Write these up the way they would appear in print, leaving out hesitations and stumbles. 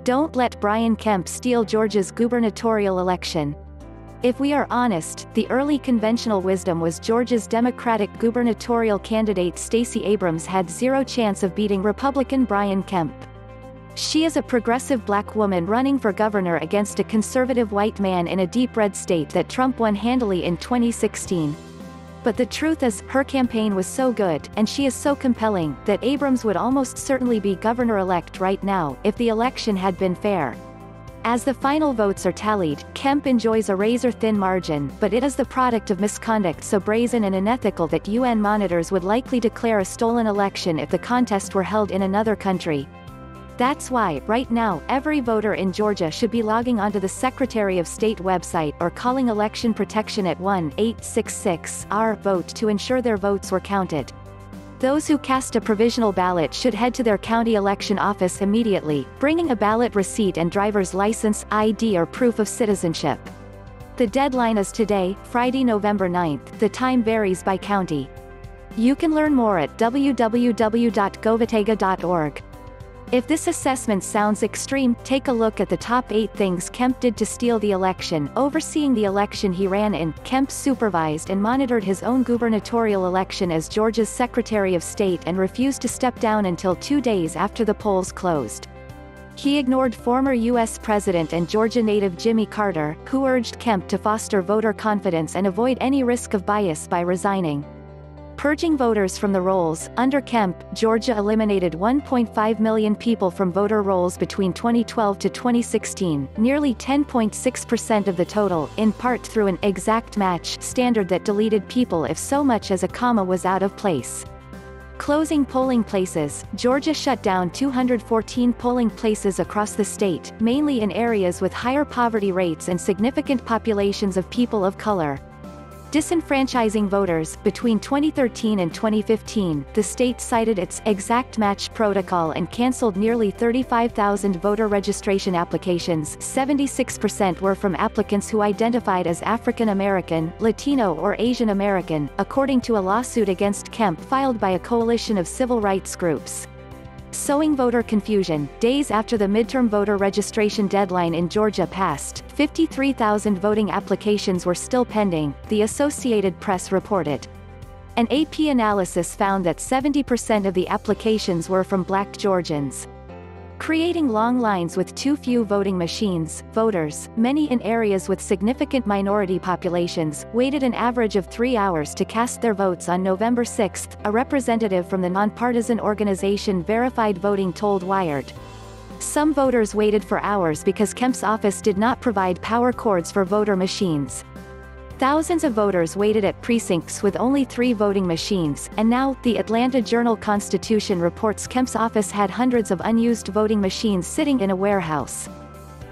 Don't let Brian Kemp steal Georgia's gubernatorial election. If we are honest, the early conventional wisdom was Georgia's Democratic gubernatorial candidate Stacey Abrams had zero chance of beating Republican Brian Kemp. She is a progressive black woman running for governor against a conservative white man in a deep red state that Trump won handily in 2016. But the truth is, her campaign was so good, and she is so compelling, that Abrams would almost certainly be governor-elect right now, if the election had been fair. As the final votes are tallied, Kemp enjoys a razor-thin margin, but it is the product of misconduct so brazen and unethical that UN monitors would likely declare a stolen election if the contest were held in another country. That's why, right now, every voter in Georgia should be logging onto the Secretary of State website or calling election protection at 1-866-RVOTE to ensure their votes were counted. Those who cast a provisional ballot should head to their county election office immediately, bringing a ballot receipt and driver's license, ID or proof of citizenship. The deadline is today, Friday, November 9th. The time varies by county. You can learn more at www.govotega.org. If this assessment sounds extreme, take a look at the top 8 things Kemp did to steal the election. Overseeing the election he ran in, Kemp supervised and monitored his own gubernatorial election as Georgia's Secretary of State and refused to step down until 2 days after the polls closed. He ignored former U.S. President and Georgia native Jimmy Carter, who urged Kemp to foster voter confidence and avoid any risk of bias by resigning. Purging voters from the rolls, under Kemp, Georgia eliminated 1.5 million people from voter rolls between 2012 to 2016, nearly 10.6% of the total, in part through an exact match standard that deleted people if so much as a comma was out of place. Closing polling places, Georgia shut down 214 polling places across the state, mainly in areas with higher poverty rates and significant populations of people of color. Disenfranchising voters. Between 2013 and 2015, the state cited its exact match protocol and canceled nearly 35,000 voter registration applications. 76% were from applicants who identified as African American, Latino or Asian American, according to a lawsuit against Kemp filed by a coalition of civil rights groups. Sowing voter confusion. Days after the midterm voter registration deadline in Georgia passed, 53,000 voting applications were still pending, the Associated Press reported. An AP analysis found that 70% of the applications were from black Georgians. Creating long lines with too few voting machines, voters, many in areas with significant minority populations, waited an average of 3 hours to cast their votes on November 6, a representative from the nonpartisan organization Verified Voting told Wired. Some voters waited for hours because Kemp's office did not provide power cords for voter machines. Thousands of voters waited at precincts with only 3 voting machines, and now, the Atlanta Journal-Constitution reports Kemp's office had hundreds of unused voting machines sitting in a warehouse.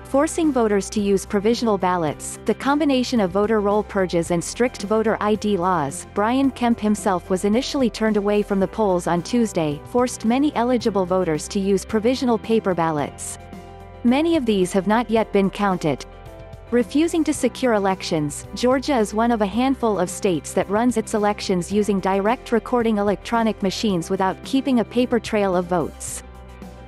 Forcing voters to use provisional ballots, the combination of voter roll purges and strict voter ID laws. Brian Kemp himself was initially turned away from the polls on Tuesday, forced many eligible voters to use provisional paper ballots. Many of these have not yet been counted. Refusing to secure elections, Georgia is one of a handful of states that runs its elections using direct recording electronic machines without keeping a paper trail of votes.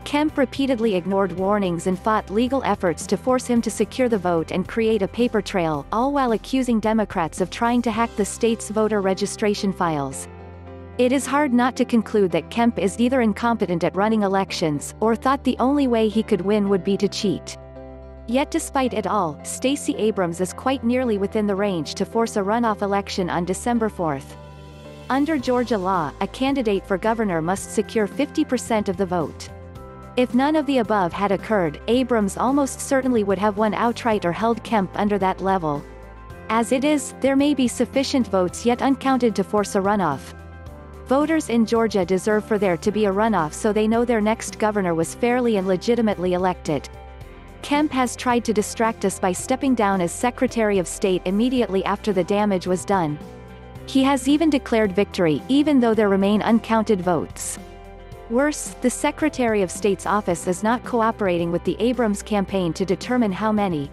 Kemp repeatedly ignored warnings and fought legal efforts to force him to secure the vote and create a paper trail, all while accusing Democrats of trying to hack the state's voter registration files. It is hard not to conclude that Kemp is either incompetent at running elections, or thought the only way he could win would be to cheat. Yet despite it all, Stacey Abrams is quite nearly within the range to force a runoff election on December 4. Under Georgia law, a candidate for governor must secure 50% of the vote. If none of the above had occurred, Abrams almost certainly would have won outright or held Kemp under that level. As it is, there may be sufficient votes yet uncounted to force a runoff. Voters in Georgia deserve for there to be a runoff so they know their next governor was fairly and legitimately elected. Kemp has tried to distract us by stepping down as Secretary of State immediately after the damage was done. He has even declared victory, even though there remain uncounted votes. Worse, the Secretary of State's office is not cooperating with the Abrams campaign to determine how many,